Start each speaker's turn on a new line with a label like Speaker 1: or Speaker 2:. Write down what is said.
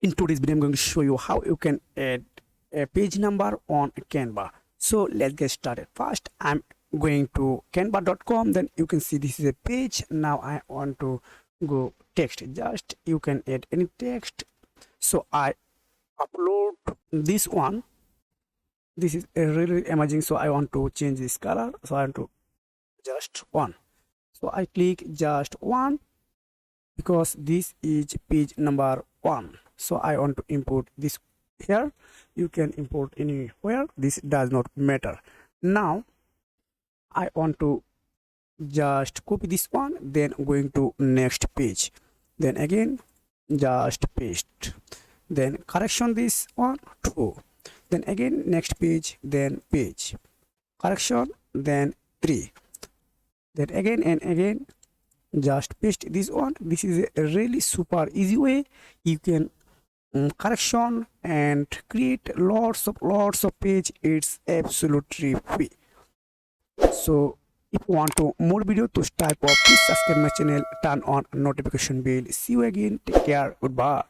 Speaker 1: In today's video, I'm going to show you how you can add a page number on Canva. So let's get started. First, I'm going to canva.com. Then you can see this is a page. Now I want to go text. Just you can add any text. So I upload this one. This is a really amazing. So I want to change this color. So I want to just one. So I click just one because this is page number 1. So I want to import this here. You can import anywhere, this does not matter. Now I want to just copy this one, then going to next page, then again just paste, then correction this one 2, then again next page, then page correction, then 3, then again and again just paste this one. This is a really super easy way you can correction and create lots of page. It's absolutely free. So if you want to more video to type of, please subscribe my channel, turn on notification bell. See you again, take care, goodbye.